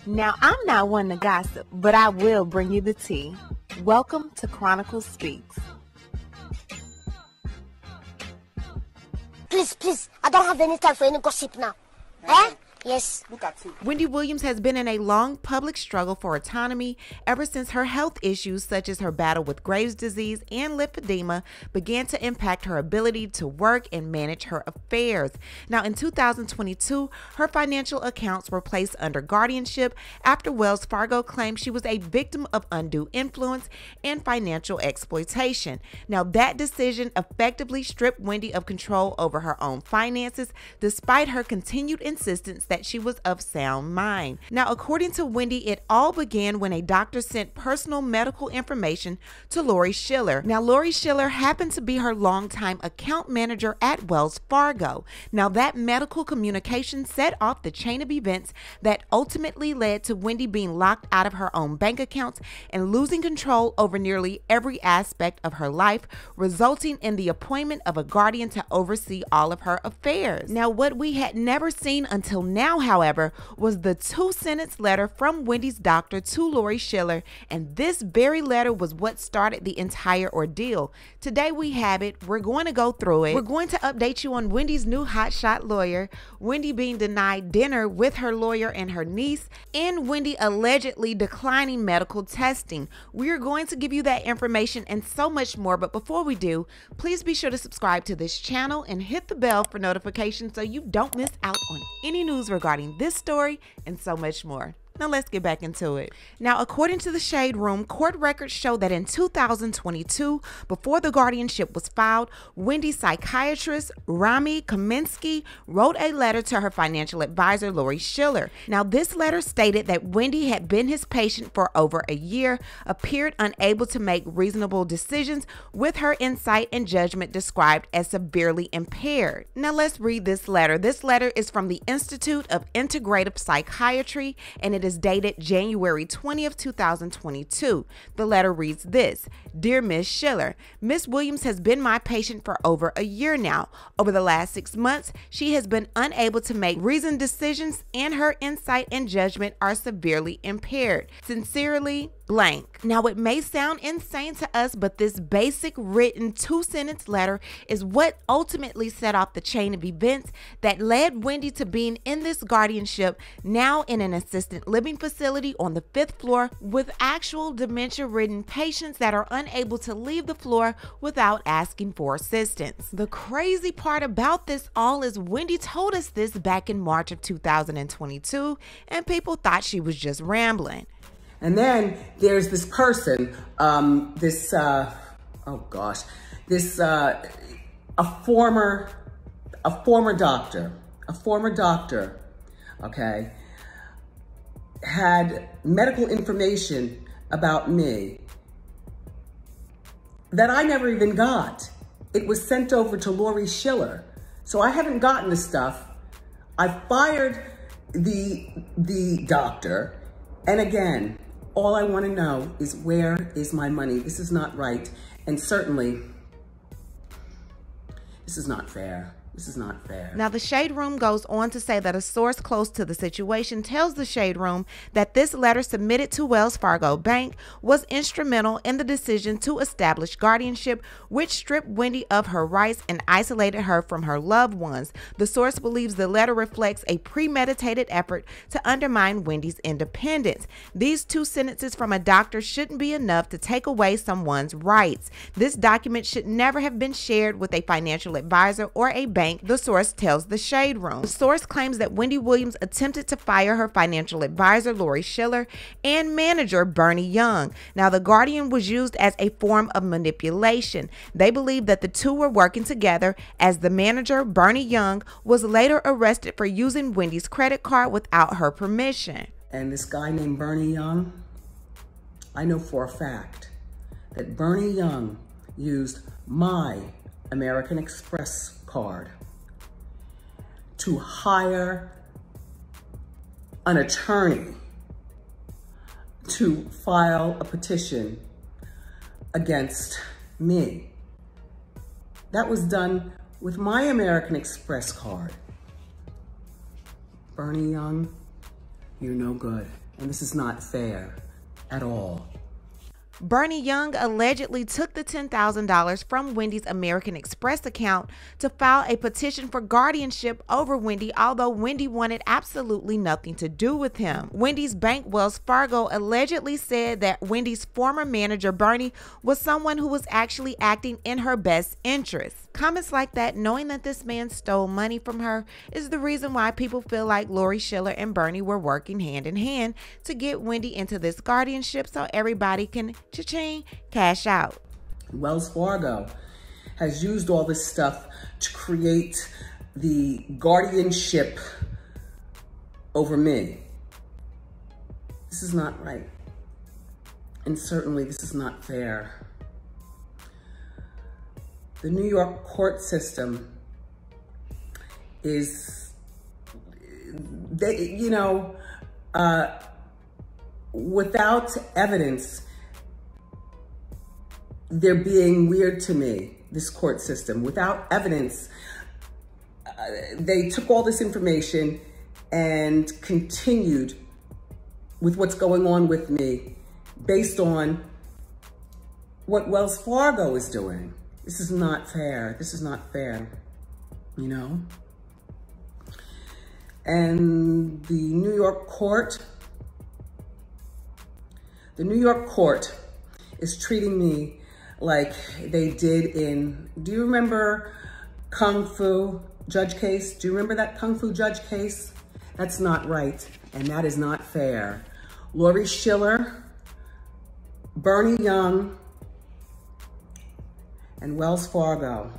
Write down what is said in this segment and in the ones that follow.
Now, I'm not one to gossip, but I will bring you the tea. Welcome to Chronicle Speaks. Please, I don't have any time for any gossip now. Eh? Yes. Look at you. Wendy Williams has been in a long public struggle for autonomy ever since her health issues, such as her battle with Graves' disease and lymphedema, began to impact her ability to work and manage her affairs. Now, in 2022, her financial accounts were placed under guardianship after Wells Fargo claimed she was a victim of undue influence and financial exploitation. Now, that decision effectively stripped Wendy of control over her own finances, despite her continued insistence that she was of sound mind. Now, according to Wendy, it all began when a doctor sent personal medical information to Lori Schiller. Now, Lori Schiller happened to be her longtime account manager at Wells Fargo. Now, that medical communication set off the chain of events that ultimately led to Wendy being locked out of her own bank accounts and losing control over nearly every aspect of her life, resulting in the appointment of a guardian to oversee all of her affairs. Now, what we had never seen until now, however, was the 2-sentence letter from Wendy's doctor to Lori Schiller, and this very letter was what started the entire ordeal. Today we have it. We're going to go through it. We're going to update you on Wendy's new hotshot lawyer, Wendy being denied dinner with her lawyer and her niece, and Wendy allegedly declining medical testing. We're going to give you that information and so much more, but before we do, please be sure to subscribe to this channel and hit the bell for notifications so you don't miss out on any news regarding this story and so much more. Now let's get back into it. Now, according to the Shade Room, court records show that in 2022, before the guardianship was filed, Wendy's psychiatrist, Rami Kaminsky, wrote a letter to her financial advisor, Lori Schiller. Now, this letter stated that Wendy had been his patient for over a year, appeared unable to make reasonable decisions, with her insight and judgment described as severely impaired. Now, let's read this letter. This letter is from the Institute of Integrative Psychiatry, and it is dated January 20th, 2022. The letter reads this: Dear Miss Schiller, Miss Williams has been my patient for over a year now. Over the last 6 months, she has been unable to make reasoned decisions, and her insight and judgment are severely impaired. Sincerely, blank. Now, it may sound insane to us, but this basic written 2-sentence letter is what ultimately set off the chain of events that led Wendy to being in this guardianship, now in an assisted living facility on the 5th floor with actual dementia-ridden patients that are unable to leave the floor without asking for assistance. The crazy part about this all is Wendy told us this back in March of 2022, and people thought she was just rambling. And then there's this person, a former doctor, okay, had medical information about me that I never even got. It was sent over to Lori Schiller. So I haven't gotten the stuff. I fired the doctor. And again, all I want to know is, where is my money? This is not right. And certainly, this is not fair. This is not fair. Now, the Shade Room goes on to say that a source close to the situation tells the Shade Room that this letter submitted to Wells Fargo Bank was instrumental in the decision to establish guardianship, which stripped Wendy of her rights and isolated her from her loved ones. The source believes the letter reflects a premeditated effort to undermine Wendy's independence. These 2 sentences from a doctor shouldn't be enough to take away someone's rights. This document should never have been shared with a financial advisor or a bank, the source tells the Shade Room. The source claims that Wendy Williams attempted to fire her financial advisor, Lori Schiller, and manager, Bernie Young. Now, the Guardian was used as a form of manipulation. They believe that the two were working together, as the manager, Bernie Young, was later arrested for using Wendy's credit card without her permission. And this guy named Bernie Young, I know for a fact that Bernie Young used my American Express card to hire an attorney to file a petition against me. That was done with my American Express card. Bernie Young, You're no good. And this is not fair at all. Bernie Young allegedly took the $10,000 from Wendy's American Express account to file a petition for guardianship over Wendy, although Wendy wanted absolutely nothing to do with him. Wendy's bank, Wells Fargo, allegedly said that Wendy's former manager, Bernie, was someone who was actually acting in her best interest. Comments like that, knowing that this man stole money from her, is the reason why people feel like Lori Schiller and Bernie were working hand in hand to get Wendy into this guardianship so everybody can cha-ching, cash out. Wells Fargo has used all this stuff to create the guardianship over me. This is not right. And certainly this is not fair. The New York court system is, without evidence, they're being weird to me, this court system. Without evidence, they took all this information and continued with what's going on with me based on what Wells Fargo is doing. This is not fair. This is not fair, you know? And the New York court is treating me like they did in, do you remember Kung Fu judge case? Do you remember that Kung Fu judge case? That's not right, and that is not fair. Lori Schiller, Bernie Young, and Wells Fargo.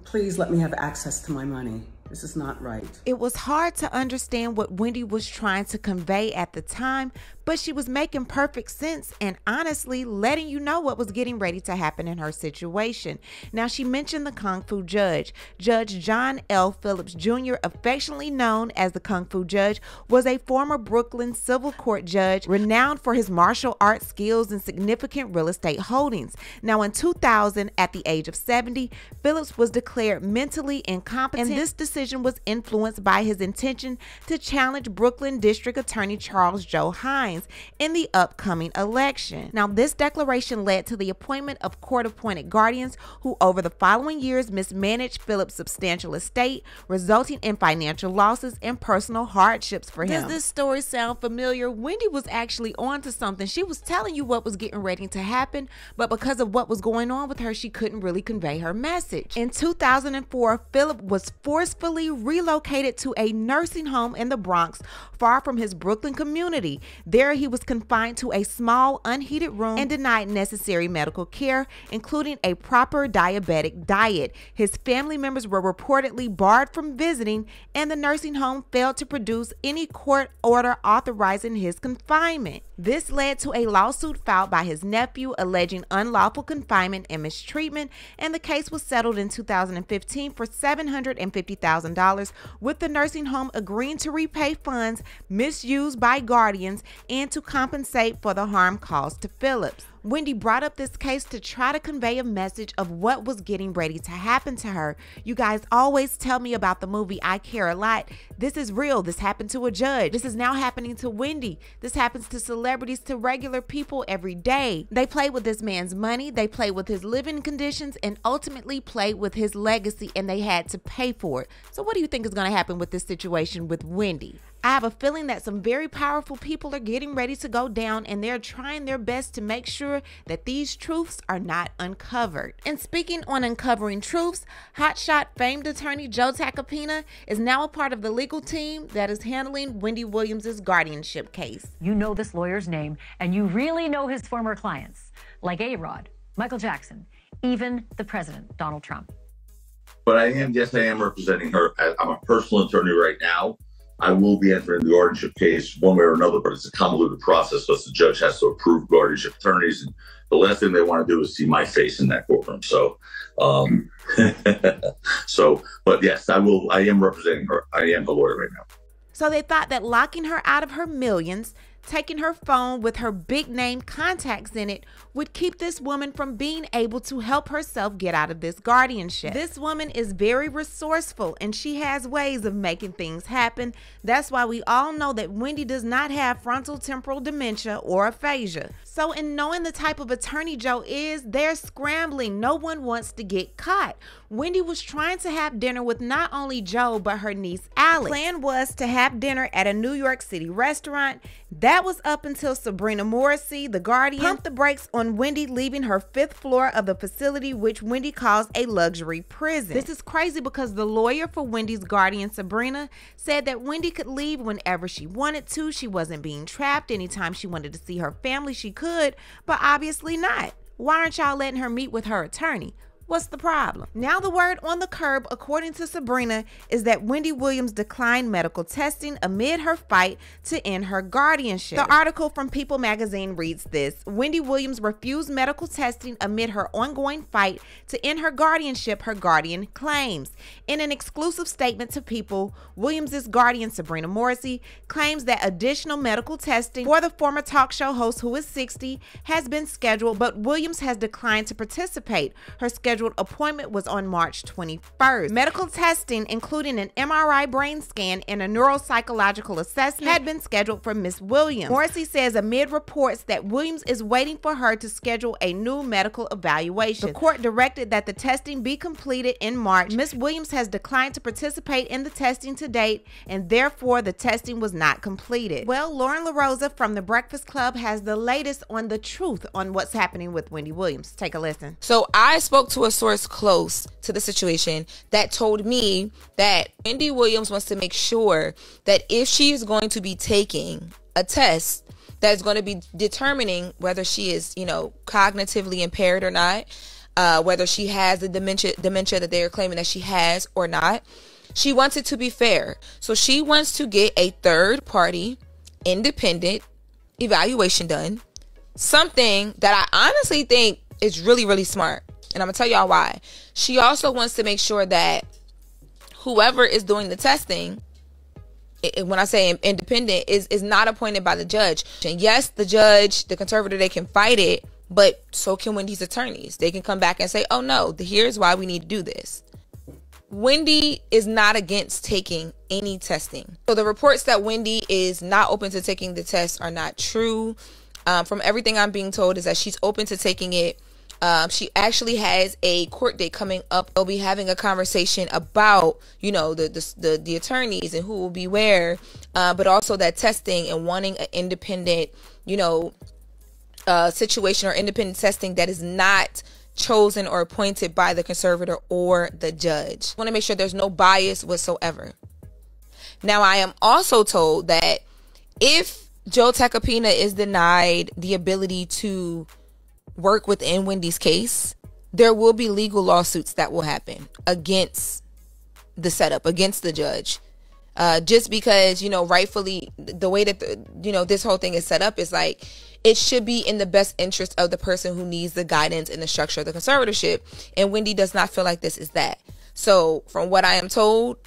Please let me have access to my money. This is not right. It was hard to understand what Wendy was trying to convey at the time, but she was making perfect sense and honestly letting you know what was getting ready to happen in her situation. Now, she mentioned the Kung Fu judge. Judge John L. Phillips Jr., affectionately known as the Kung Fu judge, was a former Brooklyn civil court judge renowned for his martial arts skills and significant real estate holdings. Now, in 2000, at the age of 70, Phillips was declared mentally incompetent, and this decision was influenced by his intention to challenge Brooklyn District Attorney Charles Joe Hines in the upcoming election. Now, this declaration led to the appointment of court-appointed guardians who over the following years mismanaged Phillips' substantial estate, resulting in financial losses and personal hardships for him. Does this story sound familiar? Wendy was actually on to something. She was telling you what was getting ready to happen, but because of what was going on with her, she couldn't really convey her message. In 2004, Philip was forcefully relocated to a nursing home in the Bronx, far from his Brooklyn community. There, he was confined to a small, unheated room and denied necessary medical care, including a proper diabetic diet. His family members were reportedly barred from visiting, and the nursing home failed to produce any court order authorizing his confinement. This led to a lawsuit filed by his nephew alleging unlawful confinement and mistreatment, and the case was settled in 2015 for $750,000, with the nursing home agreeing to repay funds misused by guardians and to compensate for the harm caused to Phillips. Wendy brought up this case to try to convey a message of what was getting ready to happen to her. You guys always tell me about the movie I Care a Lot. This is real. This happened to a judge. This is now happening to Wendy. This happens to celebrities, to regular people every day. They play with this man's money, they play with his living conditions, and ultimately play with his legacy, and they had to pay for it. So what do you think is going to happen with this situation with Wendy? I have a feeling that some very powerful people are getting ready to go down, and they're trying their best to make sure that these truths are not uncovered. And speaking on uncovering truths, hotshot famed attorney Joe Tacopina is now a part of the legal team that is handling Wendy Williams' guardianship case. You know this lawyer's name, and you really know his former clients, like A-Rod, Michael Jackson, even the president, Donald Trump. But yes, I am representing her. I'm a personal attorney right now. I will be entering the guardianship case one way or another, but it's a convoluted process because the judge has to approve guardianship attorneys. And the last thing they want to do is see my face in that courtroom. So, but yes, I am representing her. I am the lawyer right now. So they thought that locking her out of her millions, taking her phone with her big name contacts in it would keep this woman from being able to help herself get out of this guardianship. This woman is very resourceful and she has ways of making things happen. That's why we all know that Wendy does not have frontal temporal dementia or aphasia. So in knowing the type of attorney Joe is, they're scrambling. No one wants to get caught. Wendy was trying to have dinner with not only Joe, but her niece Alex. The plan was to have dinner at a New York City restaurant. That was up until Sabrina Morrissey, the Guardian, pumped the brakes on Wendy leaving her 5th floor of the facility, which Wendy calls a luxury prison. This is crazy because the lawyer for Wendy's guardian, Sabrina, said that Wendy could leave whenever she wanted to. She wasn't being trapped. Anytime she wanted to see her family, she could, but obviously not. Why aren't y'all letting her meet with her attorney? What's the problem? Now the word on the curb, according to Sabrina, is that Wendy Williams declined medical testing amid her fight to end her guardianship. The article from People magazine reads this: Wendy Williams refused medical testing amid her ongoing fight to end her guardianship, her guardian claims. In an exclusive statement to People, Williams' guardian, Sabrina Morrissey, claims that additional medical testing for the former talk show host, who is 60, has been scheduled, but Williams has declined to participate. Her scheduled appointment was on March 21st. Medical testing, including an MRI brain scan and a neuropsychological assessment, had been scheduled for Miss Williams. Morrissey says amid reports that Williams is waiting for her to schedule a new medical evaluation. The court directed that the testing be completed in March. Miss Williams has declined to participate in the testing to date, and therefore the testing was not completed. Well, Lauren LaRosa from The Breakfast Club has the latest on the truth on what's happening with Wendy Williams. Take a listen. So I spoke to a source close to the situation that told me that Wendy Williams wants to make sure that if she is going to be taking a test that's going to be determining whether she is, cognitively impaired or not, whether she has the dementia that they are claiming that she has or not, she wants it to be fair. So she wants to get a third party independent evaluation done, something that I honestly think is really, really smart. And I'm going to tell y'all why. She also wants to make sure that whoever is doing the testing, when I say independent, is not appointed by the judge. And yes, the judge, the conservator, they can fight it, but so can Wendy's attorneys. They can come back and say, oh no, here's why we need to do this. Wendy is not against taking any testing. So the reports that Wendy is not open to taking the test are not true. From everything I'm being told is that she's open to taking it. She actually has a court date coming up. They'll be having a conversation about, the attorneys and who will be where, but also that testing and wanting an independent, situation or independent testing that is not chosen or appointed by the conservator or the judge. I want to make sure there's no bias whatsoever. Now, I am also told that if Joe Tacopina is denied the ability to work within Wendy's case, there will be legal lawsuits that will happen against the setup, against the judge. Just because, rightfully, the way that, this whole thing is set up is like, it should be in the best interest of the person who needs the guidance and the structure of the conservatorship. And Wendy does not feel like this is that. So from what I am told,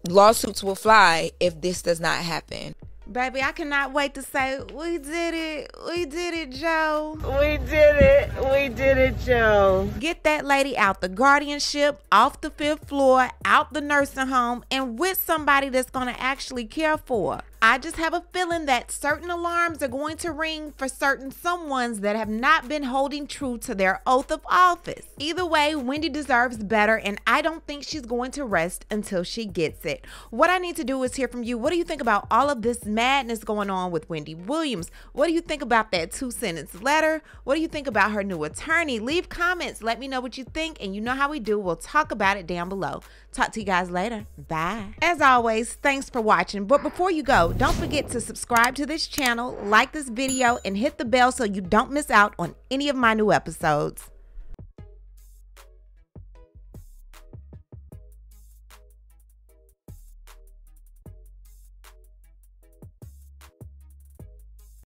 lawsuits will fly if this does not happen. Baby, I cannot wait to say, we did it. We did it, Joe. We did it. We did it, Joe. Get that lady out the guardianship, off the 5th floor, out the nursing home, and with somebody that's going to actually care for her. I just have a feeling that certain alarms are going to ring for certain someones that have not been holding true to their oath of office. Either way, Wendy deserves better, and I don't think she's going to rest until she gets it. What I need to do is hear from you. What do you think about all of this madness going on with Wendy Williams? What do you think about that 2-sentence letter? What do you think about her new attorney? Leave comments. Let me know what you think, and you know how we do. We'll talk about it down below. Talk to you guys later. Bye. As always, thanks for watching. But before you go, don't forget to subscribe to this channel, like this video, and hit the bell so you don't miss out on any of my new episodes.